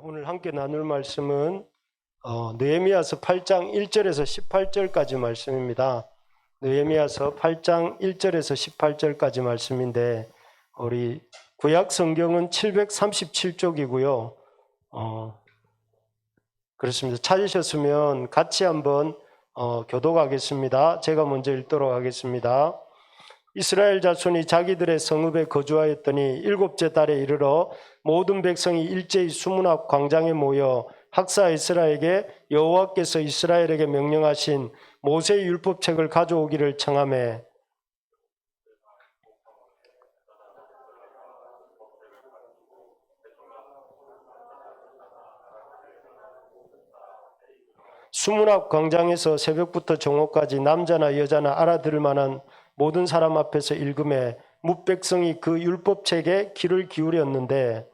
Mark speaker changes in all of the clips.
Speaker 1: 오늘 함께 나눌 말씀은 느헤미야서 8장 1절에서 18절까지 말씀입니다. 느헤미야서 8장 1절에서 18절까지 말씀인데 우리 구약 성경은 737쪽이고요. 그렇습니다. 찾으셨으면 같이 한번 교독하겠습니다. 제가 먼저 읽도록 하겠습니다. 이스라엘 자손이 자기들의 성읍에 거주하였더니 일곱째 달에 이르러 모든 백성이 일제히 수문 앞 광장에 모여 학사 에스라에게 여호와께서 이스라엘에게 명령하신 모세의 율법책을 가져오기를 청하매 수문 앞 광장에서 새벽부터 정오까지 남자나 여자나 알아들을 만한 모든 사람 앞에서 읽음에 뭇백성이 그 율법책에 귀를 기울였는데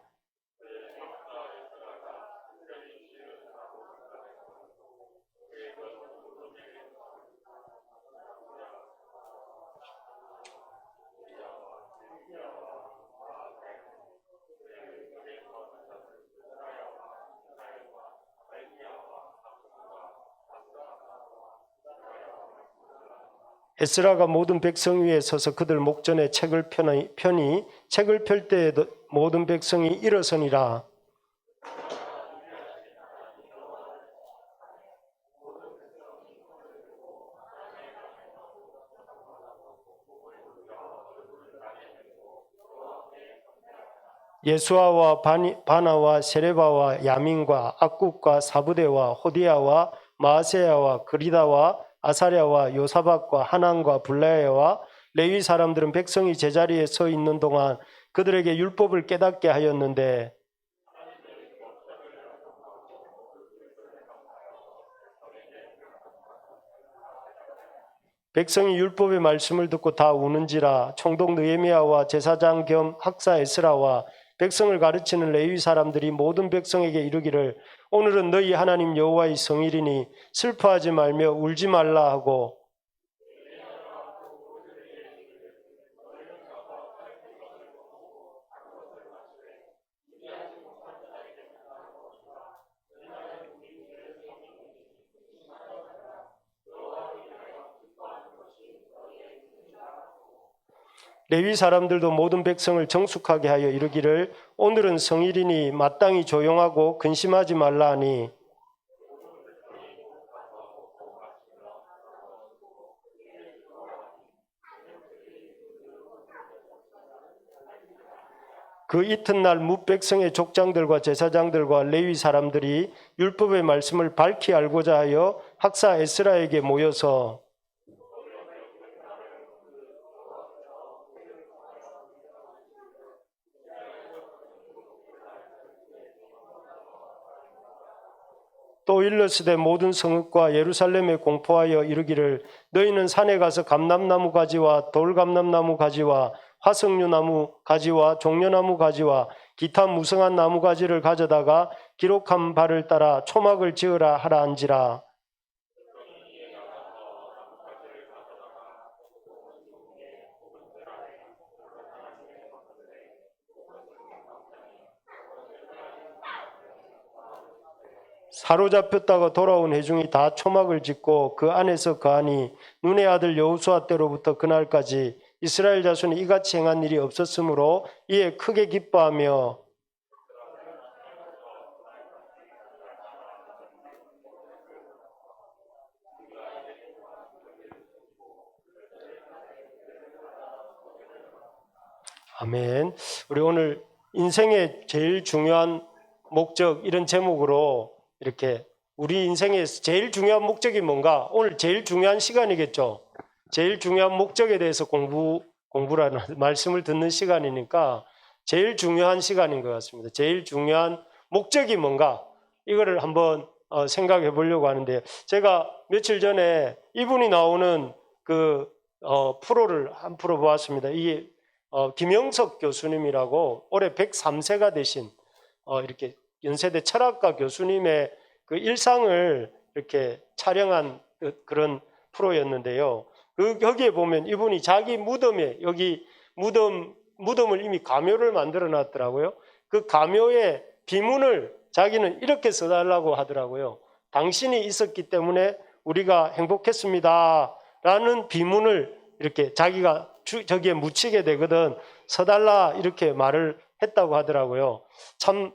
Speaker 1: 에스라가 모든 백성 위에 서서 그들 목전에 책을 펴니 책을 펼 때에 모든 백성이 일어서니라. 예수아와 바나와 세레바와 야민과 악국과 사부대와 호디아와 마아세야와 그리다와 아사랴와 요사박과 하난과 블라야와 레위 사람들은 백성이 제자리에 서 있는 동안 그들에게 율법을 깨닫게 하였는데 백성이 율법의 말씀을 듣고 다 우는지라. 총독 느헤미야와 제사장 겸 학사 에스라와 백성을 가르치는 레위 사람들이 모든 백성에게 이르기를 오늘은 너희 하나님 여호와의 성일이니 슬퍼하지 말며 울지 말라 하고 레위 사람들도 모든 백성을 정숙하게 하여 이르기를 오늘은 성일이니 마땅히 조용하고 근심하지 말라 하니 그 이튿날 뭇백성의 족장들과 제사장들과 레위 사람들이 율법의 말씀을 밝히 알고자 하여 학사 에스라에게 모여서 또 일러스되 모든 성읍과 예루살렘에 공포하여 이르기를 너희는 산에 가서 감람나무 가지와 돌감람나무 가지와 화석류나무 가지와 종려나무 가지와 기타 무성한 나무 가지를 가져다가 기록한 바를 따라 초막을 지으라 하라 한지라. 사로잡혔다가 돌아온 회중이 다 초막을 짓고 그 안에서 거하니 눈의 아들 여호수아 때로부터 그날까지 이스라엘 자손이 이같이 행한 일이 없었으므로 이에 크게 기뻐하며 아멘. 우리 오늘 인생의 제일 중요한 목적 이런 제목으로 이렇게 우리 인생에서 제일 중요한 목적이 뭔가 오늘 제일 중요한 시간이겠죠. 제일 중요한 목적에 대해서 공부라는 말씀을 듣는 시간이니까 제일 중요한 시간인 것 같습니다. 제일 중요한 목적이 뭔가 이거를 한번 생각해 보려고 하는데요. 제가 며칠 전에 이분이 나오는 그 프로를 한 프로 보았습니다. 이게 김영석 교수님이라고 올해 103세가 되신 이렇게 연세대 철학과 교수님의 그 일상을 이렇게 촬영한 그런 프로였는데요. 여기에 보면 이분이 자기 무덤에 여기 무덤을 이미 가묘를 만들어 놨더라고요. 그 가묘에 비문을 자기는 이렇게 써달라고 하더라고요. 당신이 있었기 때문에 우리가 행복했습니다 라는 비문을 이렇게 자기가 저기에 묻히게 되거든 써달라 이렇게 말을 했다고 하더라고요. 참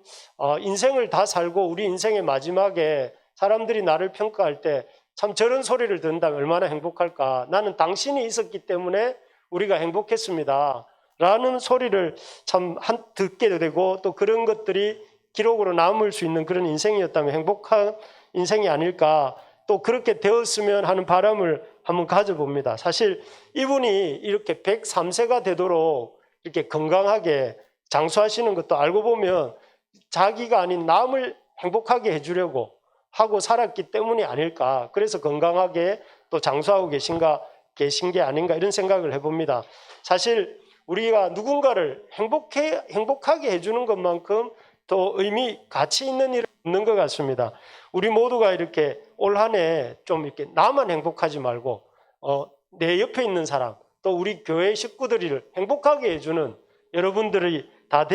Speaker 1: 인생을 다 살고 우리 인생의 마지막에 사람들이 나를 평가할 때 참 저런 소리를 듣는다면 얼마나 행복할까. 나는 당신이 있었기 때문에 우리가 행복했습니다 라는 소리를 참 듣게 되고 또 그런 것들이 기록으로 남을 수 있는 그런 인생이었다면 행복한 인생이 아닐까. 또 그렇게 되었으면 하는 바람을 한번 가져봅니다. 사실 이분이 이렇게 103세가 되도록 이렇게 건강하게 장수하시는 것도 알고 보면 자기가 아닌 남을 행복하게 해주려고 하고 살았기 때문이 아닐까. 그래서 건강하게 또 장수하고 계신 게 아닌가 이런 생각을 해봅니다. 사실 우리가 누군가를 행복하게 해주는 것만큼 또 가치 있는 일은 없는 것 같습니다. 우리 모두가 이렇게 올 한 해 좀 이렇게 나만 행복하지 말고 내 옆에 있는 사람 또 우리 교회 식구들을 행복하게 해주는 여러분들이 다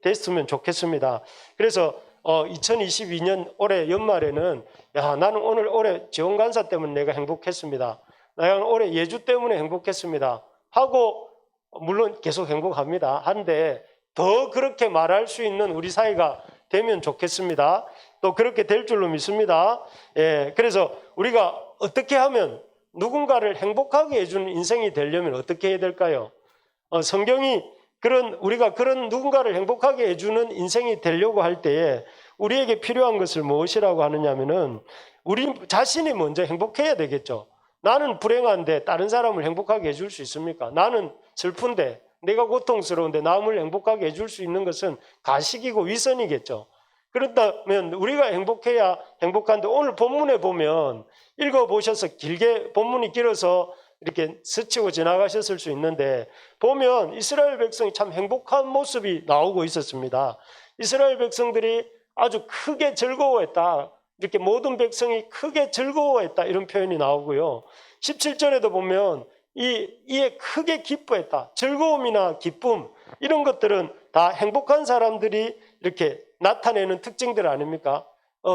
Speaker 1: 됐으면 좋겠습니다. 그래서 2022년 올해 연말에는 나는 올해 지원간사 때문에 내가 행복했습니다. 나는 올해 예주 때문에 행복했습니다. 하고 물론 계속 행복합니다. 한데 더 그렇게 말할 수 있는 우리 사회가 되면 좋겠습니다. 또 그렇게 될 줄로 믿습니다. 예, 그래서 우리가 어떻게 하면 누군가를 행복하게 해주는 인생이 되려면 어떻게 해야 될까요? 성경이 우리가 그런 누군가를 행복하게 해주는 인생이 되려고 할 때에 우리에게 필요한 것을 무엇이라고 하느냐면은 우리 자신이 먼저 행복해야 되겠죠. 나는 불행한데 다른 사람을 행복하게 해줄 수 있습니까? 나는 슬픈데 내가 고통스러운데 남을 행복하게 해줄 수 있는 것은 가식이고 위선이겠죠. 그렇다면 우리가 행복해야 행복한데 오늘 본문에 보면 읽어보셔서 길게 본문이 길어서 이렇게 스치고 지나가셨을 수 있는데 보면 이스라엘 백성이 참 행복한 모습이 나오고 있었습니다. 이스라엘 백성들이 아주 크게 즐거워했다. 이렇게 모든 백성이 크게 즐거워했다. 이런 표현이 나오고요. 17절에도 보면 이에 크게 기뻐했다. 즐거움이나 기쁨 이런 것들은 다 행복한 사람들이 이렇게 나타내는 특징들 아닙니까?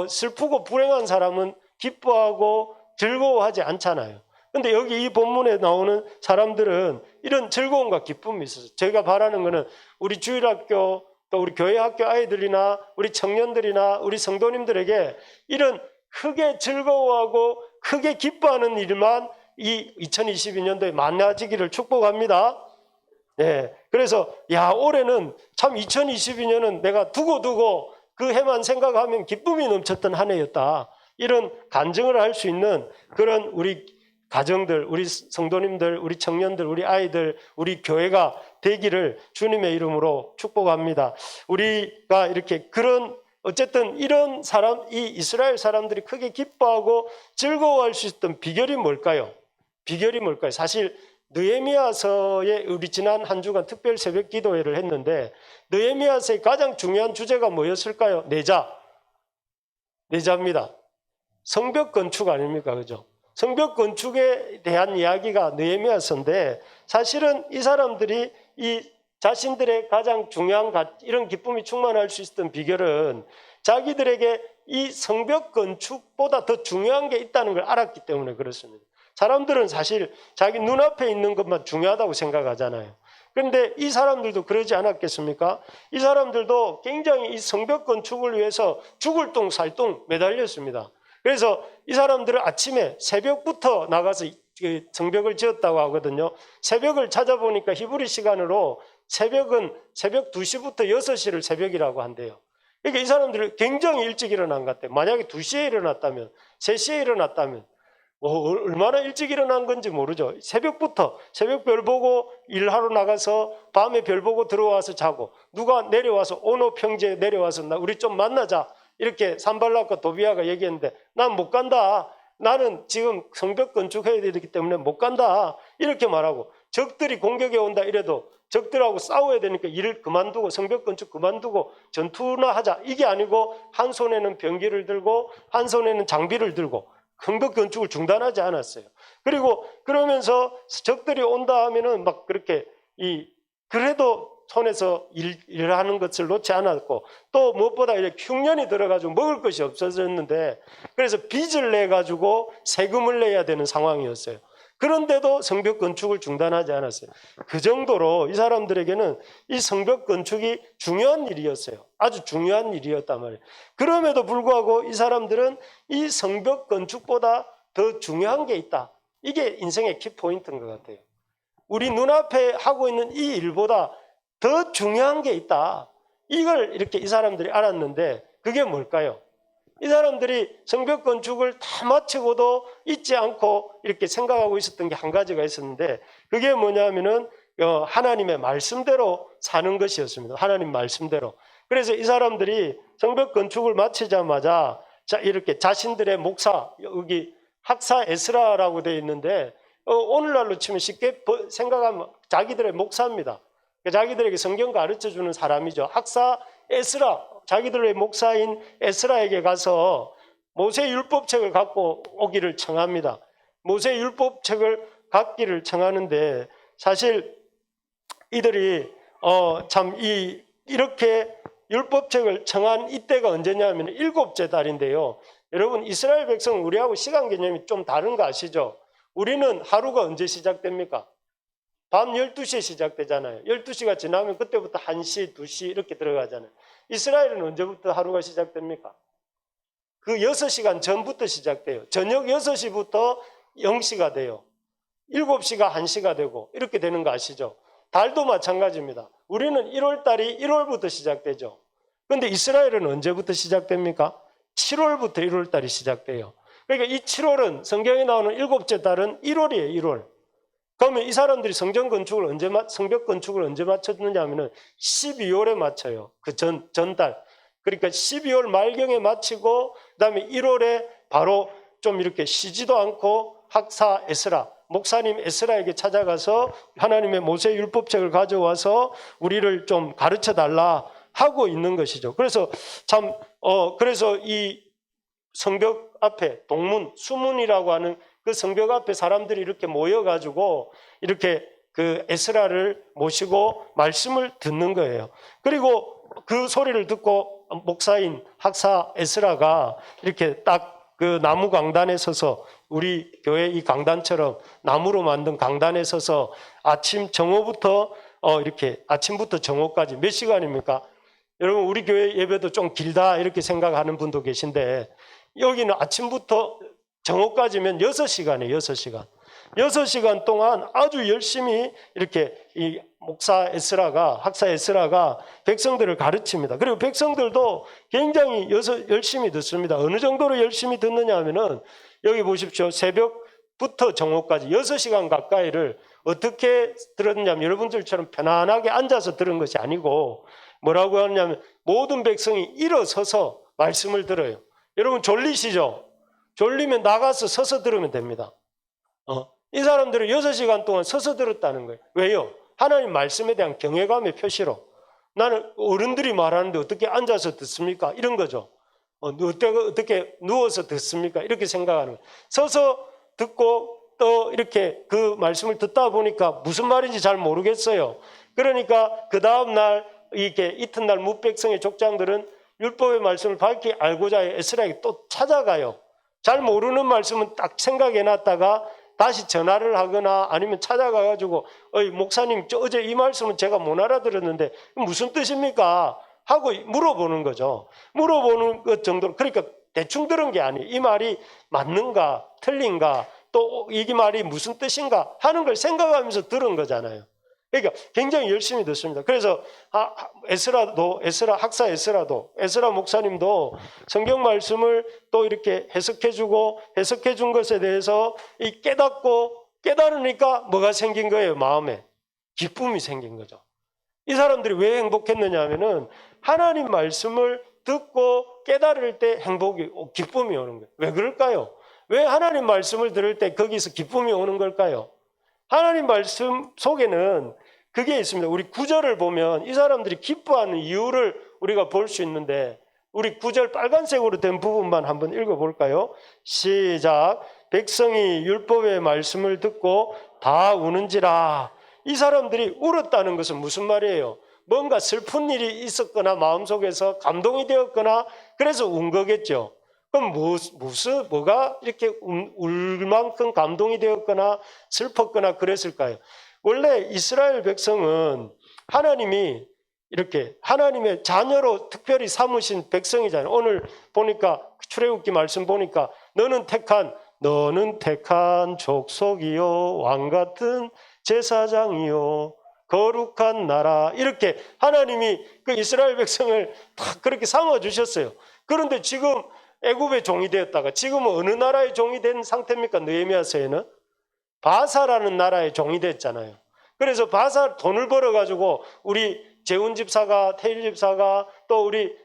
Speaker 1: 슬프고 불행한 사람은 기뻐하고 즐거워하지 않잖아요. 근데 여기 이 본문에 나오는 사람들은 이런 즐거움과 기쁨이 있어서 제가 바라는 것은 우리 주일학교 또 우리 교회 학교 아이들이나 우리 청년들이나 우리 성도님들에게 이런 크게 즐거워하고 크게 기뻐하는 일만 이 2022년도에 많아지기를 축복합니다. 네, 그래서 올해는 참 2022년은 내가 두고 그 해만 생각하면 기쁨이 넘쳤던 한 해였다. 이런 간증을 할 수 있는 그런 우리 가정들, 우리 성도님들, 우리 청년들, 우리 아이들, 우리 교회가 되기를 주님의 이름으로 축복합니다. 우리가 이렇게 어쨌든 이런 이 이스라엘 사람들이 크게 기뻐하고 즐거워할 수 있었던 비결이 뭘까요? 사실 느헤미야서에 우리 지난 한 주간 특별 새벽 기도회를 했는데 느헤미야서의 가장 중요한 주제가 뭐였을까요? 내자입니다. 성벽 건축 아닙니까? 그죠? 성벽 건축에 대한 이야기가 느헤미야서인데 사실은 이 사람들이 이 자신들의 가장 중요한 이런 기쁨이 충만할 수 있었던 비결은 자기들에게 이 성벽 건축보다 더 중요한 게 있다는 걸 알았기 때문에 그렇습니다. 사람들은 사실 자기 눈앞에 있는 것만 중요하다고 생각하잖아요. 그런데 이 사람들도 그러지 않았겠습니까? 이 사람들도 굉장히 이 성벽 건축을 위해서 죽을 똥 살 똥 매달렸습니다. 그래서 이 사람들은 아침에 새벽부터 나가서 성벽을 지었다고 하거든요. 새벽을 찾아보니까 히브리 시간으로 새벽은 새벽 2시부터 6시를 새벽이라고 한대요. 그러니까 이 사람들은 굉장히 일찍 일어난 것 같아요. 만약에 2시에 일어났다면 3시에 일어났다면 얼마나 일찍 일어난 건지 모르죠. 새벽부터 새벽별 보고 일하러 나가서 밤에 별 보고 들어와서 자고 누가 내려와서 오노 평지에 내려와서 우리 좀 만나자 이렇게 산발락과 도비아가 얘기했는데 난 못 간다. 나는 지금 성벽 건축해야 되기 때문에 못 간다. 이렇게 말하고 적들이 공격해 온다 이래도 적들하고 싸워야 되니까 일을 그만두고 성벽 건축 그만두고 전투나 하자. 이게 아니고 한 손에는 병기를 들고 한 손에는 장비를 들고 성벽 건축을 중단하지 않았어요. 그리고 그러면서 적들이 온다 하면은 막 그렇게 그래도 손에서 일하는 것을 놓지 않았고 또 무엇보다 이렇게 흉년이 들어가지고 먹을 것이 없어졌는데 그래서 빚을 내가지고 세금을 내야 되는 상황이었어요. 그런데도 성벽 건축을 중단하지 않았어요. 그 정도로 이 사람들에게는 이 성벽 건축이 중요한 일이었어요. 아주 중요한 일이었단 말이에요. 그럼에도 불구하고 이 사람들은 이 성벽 건축보다 더 중요한 게 있다. 이게 인생의 키포인트인 것 같아요. 우리 눈앞에 하고 있는 이 일보다 더 중요한 게 있다. 이걸 이렇게 이 사람들이 알았는데 그게 뭘까요? 이 사람들이 성벽 건축을 다 마치고도 잊지 않고 이렇게 생각하고 있었던 게 한 가지가 있었는데 그게 뭐냐면은 하나님의 말씀대로 사는 것이었습니다. 하나님 말씀대로. 그래서 이 사람들이 성벽 건축을 마치자마자 이렇게 자신들의 목사, 여기 학사 에스라라고 되어 있는데 오늘날로 치면 쉽게 생각하면 자기들의 목사입니다. 자기들에게 성경 가르쳐주는 사람이죠. 학사 에스라, 자기들의 목사인 에스라에게 가서 모세 율법책을 갖고 오기를 청합니다. 모세 율법책을 갖기를 청하는데 사실 이들이 이렇게 율법책을 청한 이때가 언제냐면 일곱째 달인데요. 여러분 이스라엘 백성은 우리하고 시간 개념이 좀 다른 거 아시죠? 우리는 하루가 언제 시작됩니까? 밤 12시에 시작되잖아요. 12시가 지나면 그때부터 1시, 2시 이렇게 들어가잖아요. 이스라엘은 언제부터 하루가 시작됩니까? 그 6시간 전부터 시작돼요. 저녁 6시부터 0시가 돼요. 7시가 1시가 되고 이렇게 되는 거 아시죠? 달도 마찬가지입니다. 우리는 1월달이 1월부터 시작되죠. 그런데 이스라엘은 언제부터 시작됩니까? 7월부터 1월달이 시작돼요. 그러니까 이 7월은 성경에 나오는 일곱째 달은 1월이에요. 1월. 그러면 이 사람들이 성벽 건축을 언제 마쳤느냐 하면은 12월에 마쳐요. 그 전달. 그러니까 12월 말경에 마치고 그다음에 1월에 바로 좀 이렇게 쉬지도 않고 학사 에스라, 목사님 에스라에게 찾아가서 하나님의 모세 율법책을 가져와서 우리를 좀 가르쳐 달라 하고 있는 것이죠. 그래서 그래서 이 성벽 앞에 동문, 수문이라고 하는 그 성벽 앞에 사람들이 이렇게 모여가지고 이렇게 그 에스라를 모시고 말씀을 듣는 거예요. 그리고 그 소리를 듣고 목사인 학사 에스라가 이렇게 딱 그 나무 강단에 서서 우리 교회 이 강단처럼 나무로 만든 강단에 서서 아침 정오부터 이렇게 아침부터 정오까지 몇 시간입니까? 여러분 우리 교회 예배도 좀 길다 이렇게 생각하는 분도 계신데 여기는 아침부터 정오까지면 6시간이에요. 6시간. 6시간 동안 아주 열심히 이렇게 이 목사 에스라가, 학사 에스라가 백성들을 가르칩니다. 그리고 백성들도 굉장히 열심히 듣습니다. 어느 정도로 열심히 듣느냐 하면은 여기 보십시오. 새벽부터 정오까지 6시간 가까이를 어떻게 들었냐면 여러분들처럼 편안하게 앉아서 들은 것이 아니고 뭐라고 하냐면 모든 백성이 일어서서 말씀을 들어요. 여러분 졸리시죠? 졸리면 나가서 서서 들으면 됩니다. 이 사람들은 6시간 동안 서서 들었다는 거예요. 왜요? 하나님 말씀에 대한 경외감의 표시로. 나는 어른들이 말하는데 어떻게 앉아서 듣습니까? 이런 거죠. 어떻게 누워서 듣습니까? 이렇게 생각하는 거예요. 서서 듣고 또 이렇게 그 말씀을 듣다 보니까 무슨 말인지 잘 모르겠어요. 그러니까 그 다음날 이렇게 이튿날 뭇백성의 족장들은 율법의 말씀을 밝히 알고자 에스라에게 또 찾아가요. 잘 모르는 말씀은 딱 생각해 놨다가 다시 전화를 하거나 아니면 찾아가가지고 목사님 어제 이 말씀은 제가 못 알아들었는데 무슨 뜻입니까? 하고 물어보는 거죠. 물어보는 것 정도로 그러니까 대충 들은 게 아니에요. 이 말이 맞는가 틀린가 또 이 말이 무슨 뜻인가 하는 걸 생각하면서 들은 거잖아요. 그러니까 굉장히 열심히 듣습니다. 그래서 학사 에스라 목사님도 성경 말씀을 또 이렇게 해석해주고 해석해준 것에 대해서 깨달으니까 뭐가 생긴 거예요? 마음에 기쁨이 생긴 거죠. 이 사람들이 왜 행복했느냐 하면은 하나님 말씀을 듣고 깨달을 때 기쁨이 오는 거예요. 왜 그럴까요? 왜 하나님 말씀을 들을 때 거기서 기쁨이 오는 걸까요? 하나님 말씀 속에는 그게 있습니다. 우리 9절을 보면 이 사람들이 기뻐하는 이유를 우리가 볼 수 있는데 우리 9절 빨간색으로 된 부분만 한번 읽어볼까요? 시작. 백성이 율법의 말씀을 듣고 다 우는지라. 이 사람들이 울었다는 것은 무슨 말이에요? 뭔가 슬픈 일이 있었거나 마음속에서 감동이 되었거나 그래서 운 거겠죠. 그럼 뭐가 이렇게 울 만큼 감동이 되었거나 슬펐거나 그랬을까요? 원래 이스라엘 백성은 하나님이 이렇게 하나님의 자녀로 특별히 삼으신 백성이잖아요. 오늘 보니까 출애굽기 말씀 보니까 너는 택한 족속이요 왕 같은 제사장이요 거룩한 나라, 이렇게 하나님이 그 이스라엘 백성을 다 그렇게 삼아 주셨어요. 그런데 지금 애굽의 종이 되었다가 지금은 어느 나라의 종이 된 상태입니까? 느헤미야서에는 바사라는 나라의 종이 됐잖아요. 그래서 바사 돈을 벌어 가지고 우리 재훈 집사가, 태일 집사가 또 우리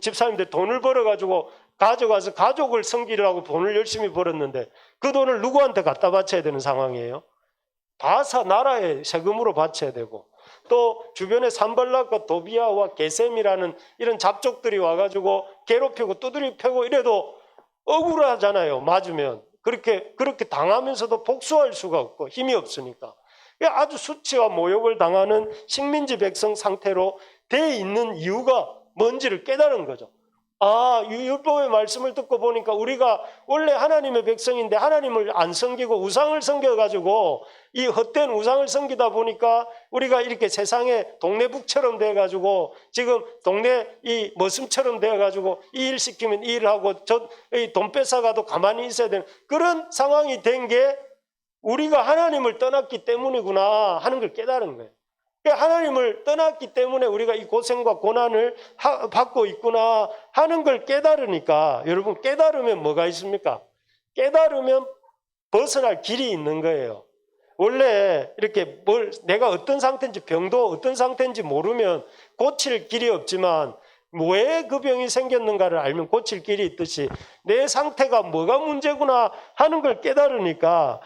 Speaker 1: 집사님들 돈을 벌어 가지고 가져가서 가족을 섬기려고 돈을 열심히 벌었는데 그 돈을 누구한테 갖다 바쳐야 되는 상황이에요? 바사 나라에 세금으로 바쳐야 되고, 또 주변에 산발락과 도비아와 게셈이라는 이런 잡족들이 와가지고 괴롭히고 두드리 패고 이래도 억울하잖아요. 맞으면 그렇게 당하면서도 복수할 수가 없고 힘이 없으니까 아주 수치와 모욕을 당하는 식민지 백성 상태로 돼 있는 이유가 뭔지를 깨달은 거죠. 율법의 말씀을 듣고 보니까 우리가 원래 하나님의 백성인데 하나님을 안 섬기고 우상을 섬겨가지고 이 헛된 우상을 섬기다 보니까 우리가 이렇게 세상에 동네북처럼 돼가지고 지금 동네 이 머슴처럼 돼가지고 이 일 시키면 이 일을 하고 돈 뺏어가도 가만히 있어야 되는 그런 상황이 된 게 우리가 하나님을 떠났기 때문이구나 하는 걸 깨달은 거예요. 하나님을 떠났기 때문에 우리가 이 고생과 고난을 받고 있구나 하는 걸 깨달으니까, 여러분 깨달으면 뭐가 있습니까? 깨달으면 벗어날 길이 있는 거예요. 원래 이렇게 내가 어떤 상태인지, 병도 어떤 상태인지 모르면 고칠 길이 없지만 왜 그 병이 생겼는가를 알면 고칠 길이 있듯이 내 상태가 뭐가 문제구나 하는 걸 깨달으니까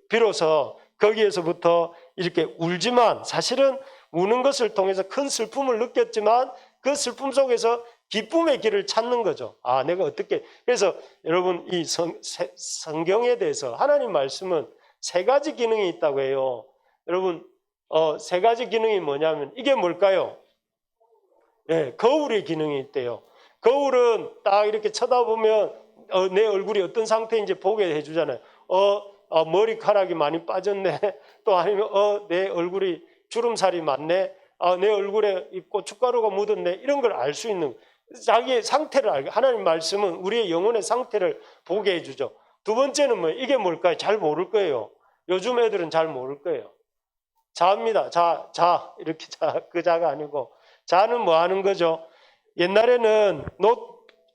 Speaker 1: 비로소 거기에서부터 이렇게 울지만 사실은 우는 것을 통해서 큰 슬픔을 느꼈지만 그 슬픔 속에서 기쁨의 길을 찾는 거죠. 내가 어떻게. 그래서 여러분 이 성경에 대해서 하나님 말씀은 세 가지 기능이 있다고 해요. 여러분 세 가지 기능이 뭐냐면 이게 뭘까요? 네, 거울의 기능이 있대요. 거울은 딱 이렇게 쳐다보면 내 얼굴이 어떤 상태인지 보게 해주잖아요. 머리카락이 많이 빠졌네. 또 아니면 내 얼굴이 주름살이 많네. 내 얼굴에 고춧가루가 묻었네. 이런 걸 알 수 있는, 자기의 상태를 알게, 하나님 말씀은 우리의 영혼의 상태를 보게 해주죠. 두 번째는 이게 뭘까요? 잘 모를 거예요. 요즘 애들은 잘 모를 거예요. 자입니다. 자 이렇게 그 자가 아니고, 자는 뭐 하는 거죠? 옛날에는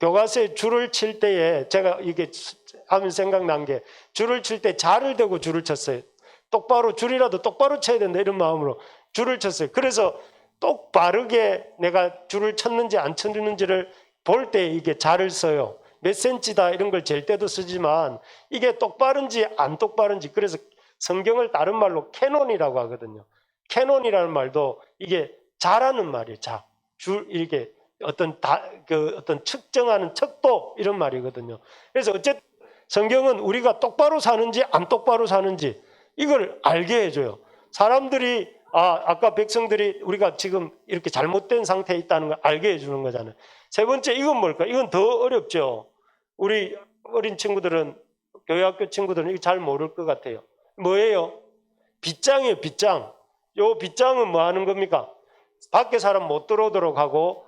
Speaker 1: 교과서에 줄을 칠 때에 제가 이게 하면 생각난 게, 줄을 칠 때 자를 대고 줄을 쳤어요. 똑바로 줄이라도 똑바로 쳐야 된다 이런 마음으로 줄을 쳤어요. 그래서 똑바르게 내가 줄을 쳤는지 안 쳤는지를 볼 때 이게 자를 써요. 몇 센치다 이런 걸 잴 때도 쓰지만 이게 똑바른지 안 똑바른지, 그래서 성경을 다른 말로 캐논이라고 하거든요. 캐논이라는 말도 이게 자라는 말이에요. 이렇게 어떤 측정하는 척도 이런 말이거든요. 그래서 어쨌든 성경은 우리가 똑바로 사는지 안 똑바로 사는지 이걸 알게 해줘요. 사람들이 아까 백성들이 우리가 지금 이렇게 잘못된 상태에 있다는 걸 알게 해주는 거잖아요. 세 번째, 이건 뭘까? 이건 더 어렵죠. 우리 어린 친구들은, 교회학교 친구들은 이거 잘 모를 것 같아요. 뭐예요? 빗장이에요. 빗장. 요 빗장은 뭐 하는 겁니까? 밖에 사람 못 들어오도록 하고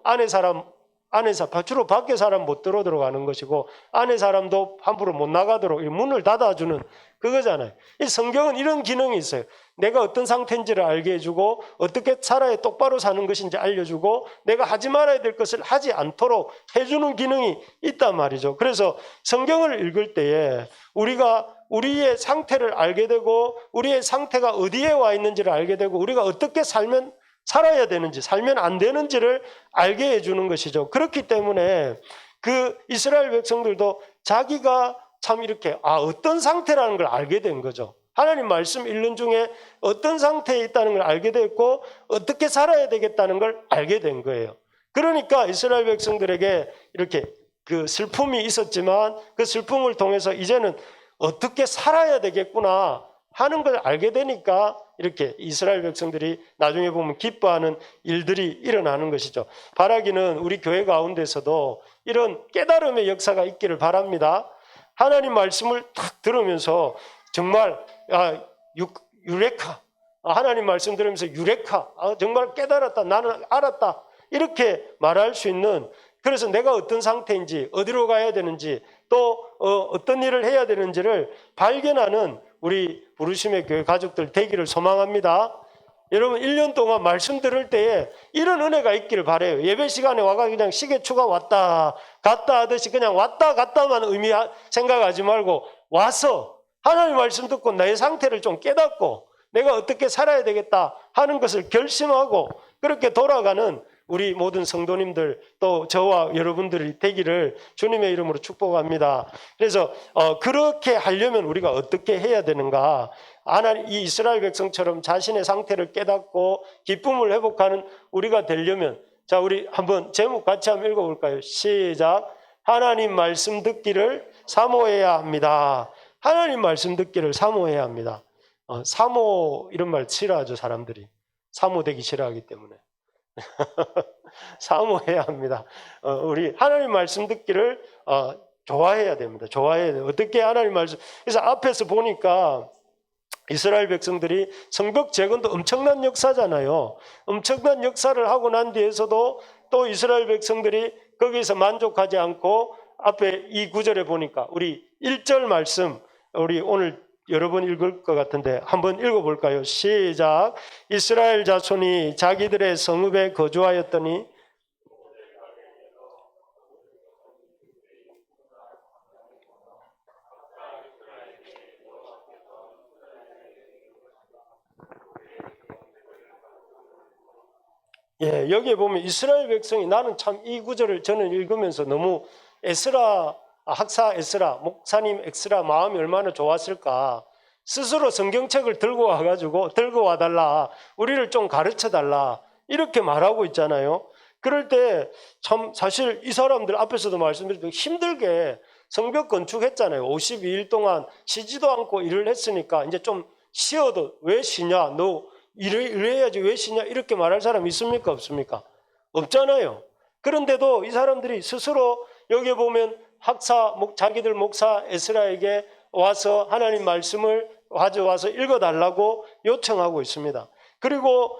Speaker 1: 주로 밖에 사람 못 들어오도록 하는 것이고, 안에 사람도 함부로 못 나가도록 문을 닫아주는 그거잖아요. 이 성경은 이런 기능이 있어요. 내가 어떤 상태인지를 알게 해주고, 어떻게 살아야 똑바로 사는 것인지 알려주고, 내가 하지 말아야 될 것을 하지 않도록 해주는 기능이 있단 말이죠. 그래서 성경을 읽을 때에 우리가 우리의 상태를 알게 되고, 우리의 상태가 어디에 와 있는지를 알게 되고, 우리가 어떻게 살아야 되는지, 살면 안 되는지를 알게 해주는 것이죠. 그렇기 때문에 그 이스라엘 백성들도 자기가 참 이렇게 어떤 상태라는 걸 알게 된 거죠. 하나님 말씀 읽는 중에 어떤 상태에 있다는 걸 알게 됐고, 어떻게 살아야 되겠다는 걸 알게 된 거예요. 그러니까 이스라엘 백성들에게 이렇게 그 슬픔이 있었지만 그 슬픔을 통해서 이제는 어떻게 살아야 되겠구나 하는 걸 알게 되니까 이렇게 이스라엘 백성들이 나중에 보면 기뻐하는 일들이 일어나는 것이죠. 바라기는 우리 교회 가운데서도 이런 깨달음의 역사가 있기를 바랍니다. 하나님 말씀을 탁 들으면서 정말 유레카, 하나님 말씀 들으면서 유레카, 정말 깨달았다, 나는 알았다, 이렇게 말할 수 있는, 그래서 내가 어떤 상태인지, 어디로 가야 되는지, 또 어떤 일을 해야 되는지를 발견하는 우리 부르심의 교회 가족들 되기를 소망합니다. 여러분 1년 동안 말씀 들을 때에 이런 은혜가 있기를 바라요. 예배 시간에 와가 그냥 시계추가 왔다 갔다 하듯이 그냥 왔다 갔다만 생각하지 말고 와서 하나님 말씀 듣고 나의 상태를 좀 깨닫고 내가 어떻게 살아야 되겠다 하는 것을 결심하고 그렇게 돌아가는 우리 모든 성도님들 또 저와 여러분들이 되기를 주님의 이름으로 축복합니다. 그래서 그렇게 하려면 우리가 어떻게 해야 되는가? 하나님 이 이스라엘 백성처럼 자신의 상태를 깨닫고 기쁨을 회복하는 우리가 되려면, 자 우리 한번 제목 같이 한번 읽어볼까요? 시작. 하나님 말씀 듣기를 사모해야 합니다. 하나님 말씀 듣기를 사모해야 합니다. 사모 이런 말 싫어하죠. 사람들이 사모되기 싫어하기 때문에 사모해야 합니다. 우리 하나님 말씀 듣기를 좋아해야 됩니다. 좋아해야 돼요. 어떻게 하나님 말씀, 그래서 앞에서 보니까 이스라엘 백성들이 성벽 재건도 엄청난 역사잖아요. 엄청난 역사를 하고 난 뒤에서도 또 이스라엘 백성들이 거기서 만족하지 않고 앞에 이 구절에 보니까 우리 1절 말씀 우리 오늘 여러 번 읽을 것 같은데 한번 읽어볼까요? 시작. 이스라엘 자손이 자기들의 성읍에 거주하였더니 여기에 보면 이스라엘 백성이, 나는 참 이 구절을 저는 읽으면서 너무 학사 에스라, 목사님 엑스라 마음이 얼마나 좋았을까. 스스로 성경책을 들고 와달라, 우리를 좀 가르쳐달라, 이렇게 말하고 있잖아요. 그럴 때 참 사실 이 사람들 앞에서도 말씀드렸지만 힘들게 성벽 건축했잖아요. 52일 동안 쉬지도 않고 일을 했으니까 이제 좀 쉬어도 왜 쉬냐, 너 일해야지 왜 쉬냐, 이렇게 말할 사람 있습니까? 없습니까? 없잖아요. 그런데도 이 사람들이 스스로 여기에 보면 자기들 목사 에스라에게 와서 하나님 말씀을 가져와서 읽어달라고 요청하고 있습니다. 그리고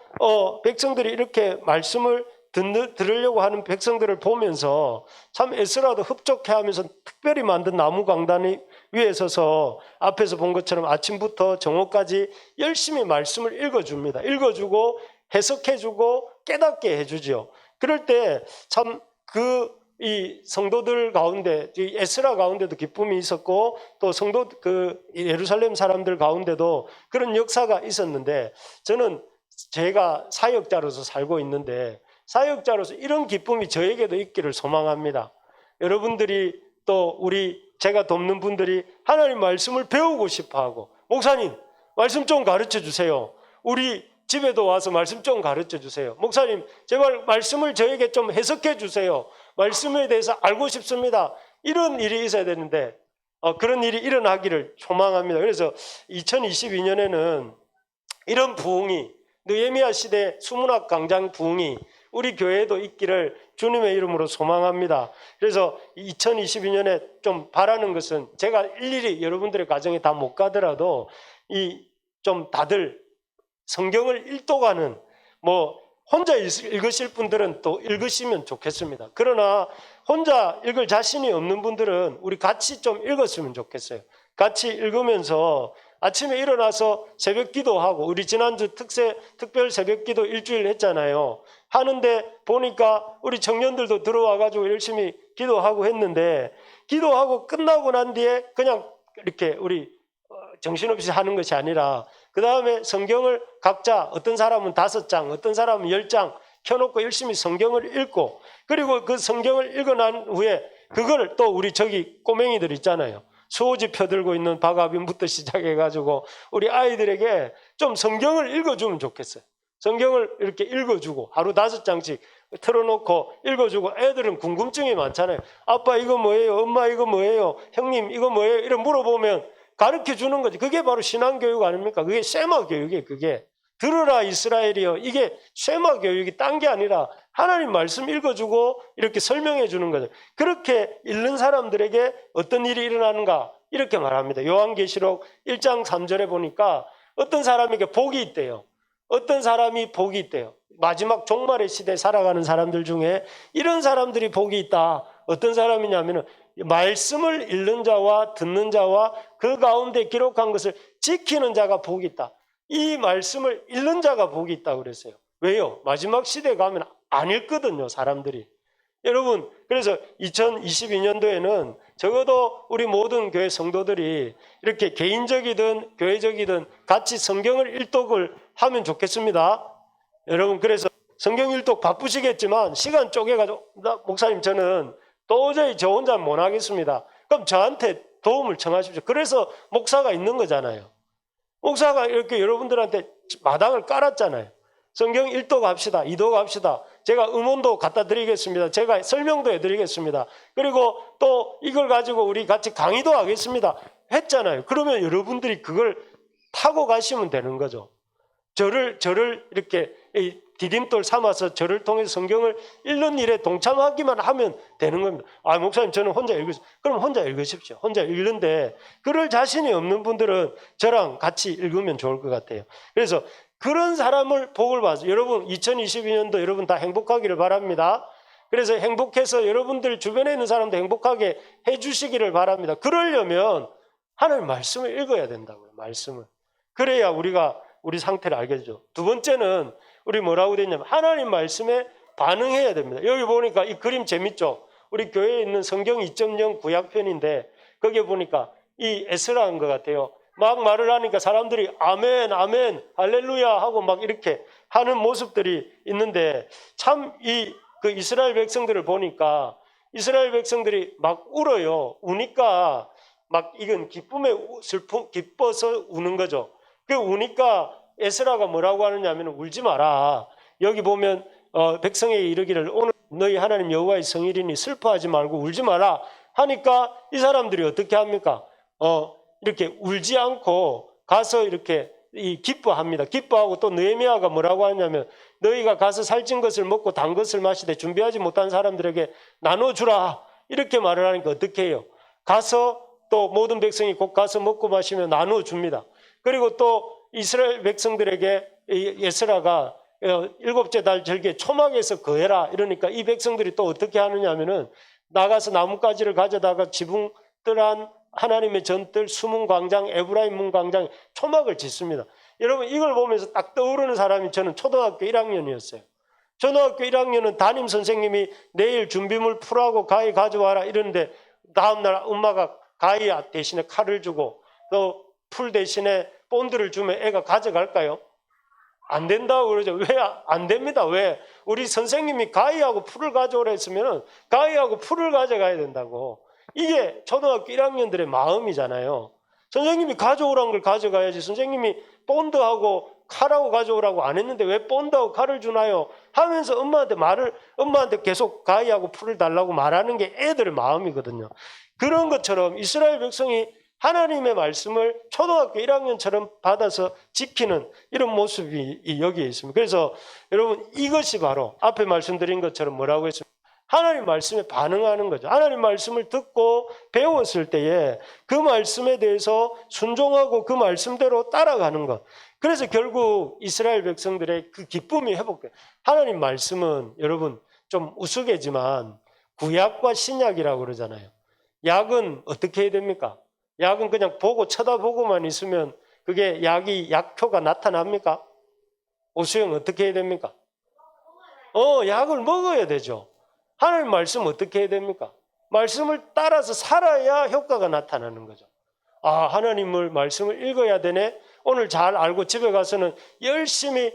Speaker 1: 백성들이 이렇게 말씀을 들으려고 하는 백성들을 보면서 참 에스라도 흡족해하면서 특별히 만든 나무 강단 위에 서서 앞에서 본 것처럼 아침부터 정오까지 열심히 말씀을 읽어줍니다. 읽어주고 해석해주고 깨닫게 해주죠. 그럴 때 참 이 성도들 가운데, 에스라 가운데도 기쁨이 있었고 또 성도 예루살렘 사람들 가운데도 그런 역사가 있었는데, 저는 제가 사역자로서 살고 있는데 사역자로서 이런 기쁨이 저에게도 있기를 소망합니다. 여러분들이 또 제가 돕는 분들이 하나님 말씀을 배우고 싶어하고, 목사님 말씀 좀 가르쳐 주세요, 우리 집에도 와서 말씀 좀 가르쳐 주세요, 목사님 제발 말씀을 저에게 좀 해석해 주세요, 말씀에 대해서 알고 싶습니다, 이런 일이 있어야 되는데 그런 일이 일어나기를 소망합니다. 그래서 2022년에는 이런 부흥이, 느헤미야 시대 수문학 강장 부흥이 우리 교회에도 있기를 주님의 이름으로 소망합니다. 그래서 2022년에 좀 바라는 것은, 제가 일일이 여러분들의 가정에 다 못 가더라도 좀 다들 성경을 읽도가는, 혼자 읽으실 분들은 또 읽으시면 좋겠습니다. 그러나 혼자 읽을 자신이 없는 분들은 우리 같이 좀 읽었으면 좋겠어요. 같이 읽으면서 아침에 일어나서 새벽 기도하고, 우리 지난주 특별 새벽 기도 일주일 했잖아요. 하는데 보니까 우리 청년들도 들어와가지고 열심히 기도하고 했는데, 기도하고 끝나고 난 뒤에 그냥 이렇게 우리 정신없이 하는 것이 아니라 그 다음에 성경을 각자, 어떤 사람은 5장, 어떤 사람은 10장 켜놓고 열심히 성경을 읽고, 그리고 그 성경을 읽어 난 후에 그걸 또 우리 저기 꼬맹이들 있잖아요, 수호지 펴들고 있는 박아빈부터 시작해가지고 우리 아이들에게 좀 성경을 읽어주면 좋겠어요. 성경을 이렇게 읽어주고 하루 5장씩 틀어놓고 읽어주고, 애들은 궁금증이 많잖아요. 아빠 이거 뭐예요? 엄마 이거 뭐예요? 형님 이거 뭐예요? 이런 물어보면 가르쳐 주는 거지. 그게 바로 신앙교육 아닙니까? 그게 세마 교육이에요. 그게 들으라 이스라엘이여. 이게 쉐마 교육이 딴 게 아니라 하나님 말씀 읽어주고 이렇게 설명해 주는 거죠. 그렇게 읽는 사람들에게 어떤 일이 일어나는가 이렇게 말합니다. 요한계시록 1장 3절에 보니까 어떤 사람에게 복이 있대요. 어떤 사람이 복이 있대요. 마지막 종말의 시대에 살아가는 사람들 중에 이런 사람들이 복이 있다. 어떤 사람이냐면은 말씀을 읽는 자와 듣는 자와 그 가운데 기록한 것을 지키는 자가 복이 있다. 이 말씀을 읽는 자가 복이 있다고 그랬어요. 왜요? 마지막 시대에 가면 안 읽거든요, 사람들이. 여러분, 그래서 2022년도에는 적어도 우리 모든 교회 성도들이 이렇게 개인적이든 교회적이든 같이 성경을 일독을 하면 좋겠습니다. 여러분, 그래서 성경 일독 바쁘시겠지만 시간 쪼개가지고 목사님 저는 도저히 저 혼자 못 하겠습니다. 그럼 저한테 도움을 청하십시오. 그래서 목사가 있는 거잖아요. 목사가 이렇게 여러분들한테 마당을 깔았잖아요. 성경 1독 합시다. 2독 합시다. 제가 음원도 갖다 드리겠습니다. 제가 설명도 해드리겠습니다. 그리고 또 이걸 가지고 우리 같이 강의도 하겠습니다. 했잖아요. 그러면 여러분들이 그걸 타고 가시면 되는 거죠. 저를 이렇게 디딤돌 삼아서 저를 통해서 성경을 읽는 일에 동참하기만 하면 되는 겁니다. 아, 목사님 저는 혼자 읽으십시오. 그럼 혼자 읽으십시오. 혼자 읽는데 그럴 자신이 없는 분들은 저랑 같이 읽으면 좋을 것 같아요. 그래서 그런 사람을 복을 받아서 여러분 2022년도 여러분 다 행복하기를 바랍니다. 그래서 행복해서 여러분들 주변에 있는 사람도 행복하게 해주시기를 바랍니다. 그러려면 하나님 말씀을 읽어야 된다고요. 말씀을. 그래야 우리가 우리 상태를 알겠죠. 두 번째는 우리 뭐라고 되어 있냐면 하나님 말씀에 반응해야 됩니다. 여기 보니까 이 그림 재밌죠. 우리 교회에 있는 성경 2.0 구약편인데 거기에 보니까 이 에스라인 것 같아요. 막 말을 하니까 사람들이 아멘 아멘 할렐루야 하고 막 이렇게 하는 모습들이 있는데 참 그 이스라엘 백성들을 보니까 이스라엘 백성들이 막 울어요. 우니까 막 이건 기뻐서 우는 거죠. 그 우니까 에스라가 뭐라고 하느냐면 울지 마라. 여기 보면 백성에게 이르기를 오늘 너희 하나님 여호와의 성일이니 슬퍼하지 말고 울지 마라 하니까 이 사람들이 어떻게 합니까? 이렇게 울지 않고 가서 이렇게 기뻐합니다. 기뻐하고 또 느헤미야가 뭐라고 하냐면 너희가 가서 살찐 것을 먹고 단 것을 마시되 준비하지 못한 사람들에게 나눠주라 이렇게 말을 하니까 어떻게 해요? 가서 또 모든 백성이 곧 가서 먹고 마시며 나눠줍니다. 그리고 또 이스라엘 백성들에게 에스라가 일곱째 달 절기에 초막에서 거해라 이러니까 이 백성들이 또 어떻게 하느냐 하면은 나가서 나뭇가지를 가져다가 지붕뜰한 하나님의 전뜰 수문 광장 에브라임 문 광장 초막을 짓습니다. 여러분 이걸 보면서 딱 떠오르는 사람이 저는 초등학교 1학년이었어요. 초등학교 1학년은 담임 선생님이 내일 준비물 풀하고 가위 가져와라 이러는데 다음날 엄마가 가위 대신에 칼을 주고 또 풀 대신에 본드를 주면 애가 가져갈까요? 안 된다고 그러죠. 왜 안 됩니다. 왜? 우리 선생님이 가위하고 풀을 가져오라 했으면 가위하고 풀을 가져가야 된다고. 이게 초등학교 1학년들의 마음이잖아요. 선생님이 가져오라는 걸 가져가야지. 선생님이 본드하고 칼하고 가져오라고 안 했는데 왜 본드하고 칼을 주나요? 하면서 엄마한테 계속 가위하고 풀을 달라고 말하는 게 애들의 마음이거든요. 그런 것처럼 이스라엘 백성이 하나님의 말씀을 초등학교 1학년처럼 받아서 지키는 이런 모습이 여기에 있습니다. 그래서 여러분 이것이 바로 앞에 말씀드린 것처럼 뭐라고 했습니까? 하나님 말씀에 반응하는 거죠. 하나님 말씀을 듣고 배웠을 때에 그 말씀에 대해서 순종하고 그 말씀대로 따라가는 것. 그래서 결국 이스라엘 백성들의 그 기쁨이 회복돼요. 하나님 말씀은 여러분 좀 우스개지만 구약과 신약이라고 그러잖아요. 약은 어떻게 해야 됩니까? 약은 그냥 보고 쳐다보고만 있으면 그게 약효가 나타납니까? 오수영 어떻게 해야 됩니까? 약을 먹어야 되죠. 하나님 말씀 어떻게 해야 됩니까? 말씀을 따라서 살아야 효과가 나타나는 거죠. 아, 하나님을 말씀을 읽어야 되네. 오늘 잘 알고 집에 가서는 열심히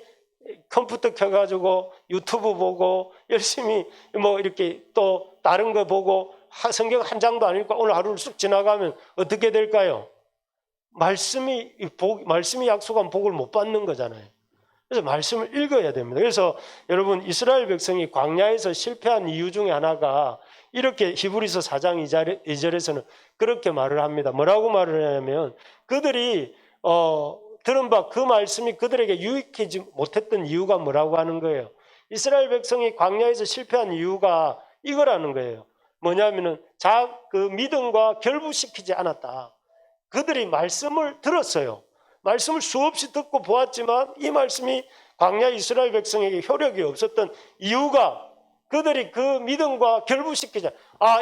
Speaker 1: 컴퓨터 켜가지고 유튜브 보고 열심히 뭐 이렇게 또 다른 거 보고 성경 한 장도 안 읽고 오늘 하루를 쑥 지나가면 어떻게 될까요? 말씀이 약속한 복을 못 받는 거잖아요. 그래서 말씀을 읽어야 됩니다. 그래서 여러분 이스라엘 백성이 광야에서 실패한 이유 중에 하나가 이렇게 히브리서 4장 2절에서는 그렇게 말을 합니다. 뭐라고 말을 하냐면 그들이 들은 바 그 말씀이 그들에게 유익하지 못했던 이유가 뭐라고 하는 거예요? 이스라엘 백성이 광야에서 실패한 이유가 이거라는 거예요. 뭐냐면은 그 믿음과 결부시키지 않았다. 그들이 말씀을 들었어요. 말씀을 수없이 듣고 보았지만 이 말씀이 광야 이스라엘 백성에게 효력이 없었던 이유가 그들이 그 믿음과 결부시키자.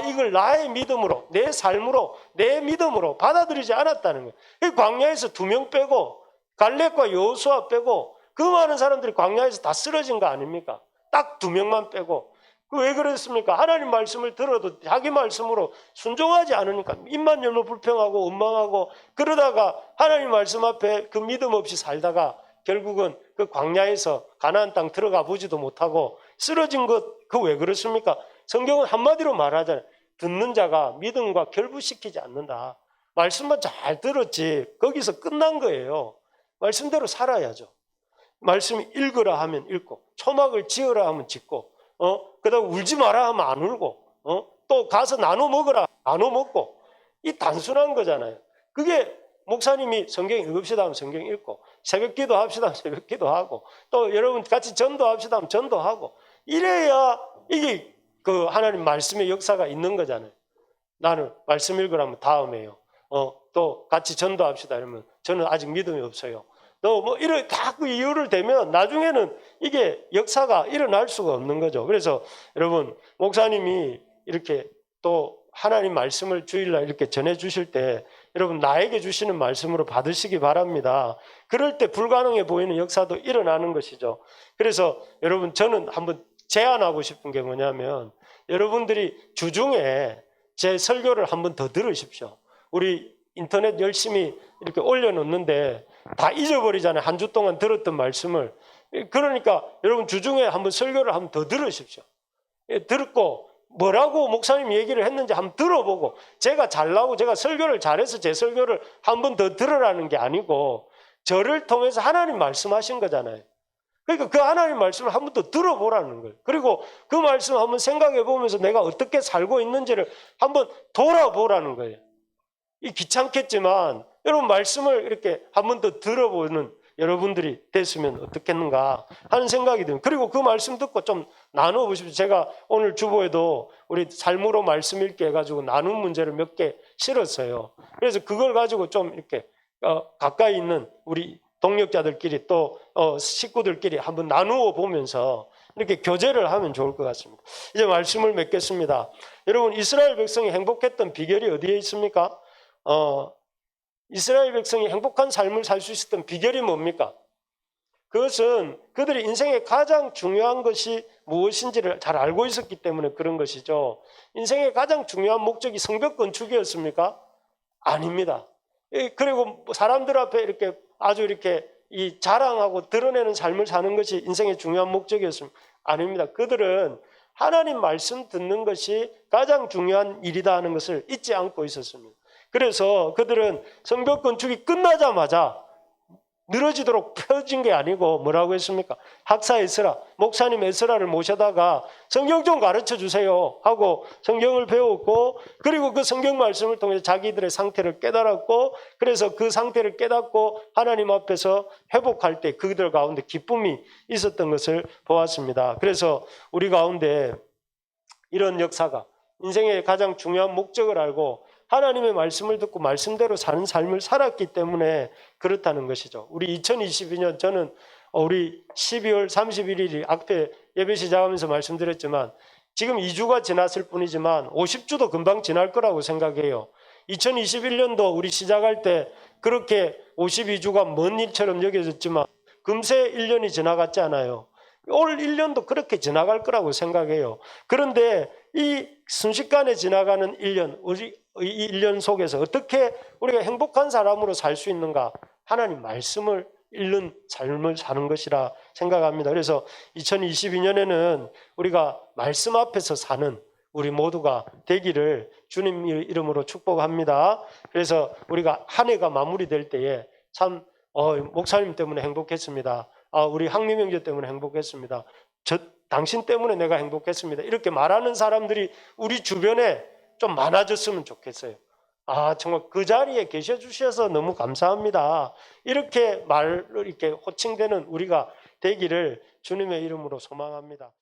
Speaker 1: 이걸 나의 믿음으로, 내 삶으로, 내 믿음으로 받아들이지 않았다는 거예요. 이 광야에서 2명 빼고 갈렙과 여호수아 빼고 그 많은 사람들이 광야에서 다 쓰러진 거 아닙니까? 딱 2명만 빼고. 왜 그랬습니까? 하나님 말씀을 들어도 자기 말씀으로 순종하지 않으니까 입만 열면 불평하고 원망하고 그러다가 하나님 말씀 앞에 그 믿음 없이 살다가 결국은 그 광야에서 가나안 땅 들어가 보지도 못하고 쓰러진 것, 그 왜 그렇습니까? 성경은 한마디로 말하잖아요. 듣는 자가 믿음과 결부시키지 않는다. 말씀만 잘 들었지 거기서 끝난 거예요. 말씀대로 살아야죠. 말씀이 읽으라 하면 읽고 초막을 지으라 하면 짓고 그다음 울지 마라 하면 안 울고 또 가서 나눠 먹으라 나눠 먹고 이 단순한 거잖아요. 그게 목사님이 성경 읽읍시다 하면 성경 읽고 새벽 기도 합시다 하면 새벽 기도하고 또 여러분 같이 전도합시다 하면 전도하고 이래야 이게 그 하나님 말씀의 역사가 있는 거잖아요. 나는 말씀 읽으라면 다음에요. 또 같이 전도합시다 이러면 저는 아직 믿음이 없어요. 또 뭐 이런 다 그 이유를 대면 나중에는 이게 역사가 일어날 수가 없는 거죠. 그래서 여러분 목사님이 이렇게 또 하나님 말씀을 주일날 이렇게 전해 주실 때 여러분 나에게 주시는 말씀으로 받으시기 바랍니다. 그럴 때 불가능해 보이는 역사도 일어나는 것이죠. 그래서 여러분 저는 한번 제안하고 싶은 게 뭐냐면 여러분들이 주중에 제 설교를 한번 더 들으십시오. 우리 인터넷 열심히 이렇게 올려놓는데 다 잊어버리잖아요. 한 주 동안 들었던 말씀을. 그러니까 여러분 주중에 한번 설교를 한번 더 들으십시오. 듣고 뭐라고 목사님 얘기를 했는지 한번 들어보고 제가 잘나고 제가 설교를 잘해서 제 설교를 한번 더 들으라는 게 아니고 저를 통해서 하나님 말씀하신 거잖아요. 그러니까 그 하나님 말씀을 한 번 더 들어보라는 거예요. 그리고 그 말씀을 한번 생각해 보면서 내가 어떻게 살고 있는지를 한번 돌아보라는 거예요. 이 귀찮겠지만 여러분 말씀을 이렇게 한 번 더 들어보는 여러분들이 됐으면 어떻겠는가 하는 생각이 듭니다. 그리고 그 말씀 듣고 좀 나누어 보십시오. 제가 오늘 주보에도 우리 삶으로 말씀 읽게 해가지고 나눈 문제를 몇 개 실었어요. 그래서 그걸 가지고 좀 이렇게 가까이 있는 우리 동역자들끼리 또 식구들끼리 한번 나누어 보면서 이렇게 교제를 하면 좋을 것 같습니다. 이제 말씀을 맺겠습니다. 여러분 이스라엘 백성이 행복했던 비결이 어디에 있습니까? 이스라엘 백성이 행복한 삶을 살 수 있었던 비결이 뭡니까? 그것은 그들이 인생의 가장 중요한 것이 무엇인지를 잘 알고 있었기 때문에 그런 것이죠. 인생의 가장 중요한 목적이 성벽 건축이었습니까? 아닙니다. 그리고 사람들 앞에 이렇게 아주 이렇게 이 자랑하고 드러내는 삶을 사는 것이 인생의 중요한 목적이었습니다. 아닙니다. 그들은 하나님 말씀 듣는 것이 가장 중요한 일이다 하는 것을 잊지 않고 있었습니다. 그래서 그들은 성벽 건축이 끝나자마자 늘어지도록 펴진 게 아니고 뭐라고 했습니까? 학사 에스라, 목사님 에스라를 모셔다가 성경 좀 가르쳐 주세요 하고 성경을 배웠고 그리고 그 성경 말씀을 통해서 자기들의 상태를 깨달았고 그래서 그 상태를 깨닫고 하나님 앞에서 회복할 때 그들 가운데 기쁨이 있었던 것을 보았습니다. 그래서 우리 가운데 이런 역사가 인생의 가장 중요한 목적을 알고 하나님의 말씀을 듣고 말씀대로 사는 삶을 살았기 때문에 그렇다는 것이죠. 우리 2022년 저는 우리 12월 31일이 앞에 예배 시작하면서 말씀드렸지만 지금 2주가 지났을 뿐이지만 50주도 금방 지날 거라고 생각해요. 2021년도 우리 시작할 때 그렇게 52주가 먼 일처럼 여겨졌지만 금세 1년이 지나갔지 않아요. 올 1년도 그렇게 지나갈 거라고 생각해요. 그런데 이 순식간에 지나가는 1년, 이 1년 속에서 어떻게 우리가 행복한 사람으로 살 수 있는가? 하나님 말씀을 읽는 삶을 사는 것이라 생각합니다. 그래서 2022년에는 우리가 말씀 앞에서 사는 우리 모두가 되기를 주님 이름으로 축복합니다. 그래서 우리가 한 해가 마무리될 때에 참 목사님 때문에 행복했습니다. 우리 항림 형제 때문에 행복했습니다. 당신 때문에 내가 행복했습니다. 이렇게 말하는 사람들이 우리 주변에 좀 많아졌으면 좋겠어요. 아, 정말 그 자리에 계셔 주셔서 너무 감사합니다. 이렇게 호칭되는 우리가 되기를 주님의 이름으로 소망합니다.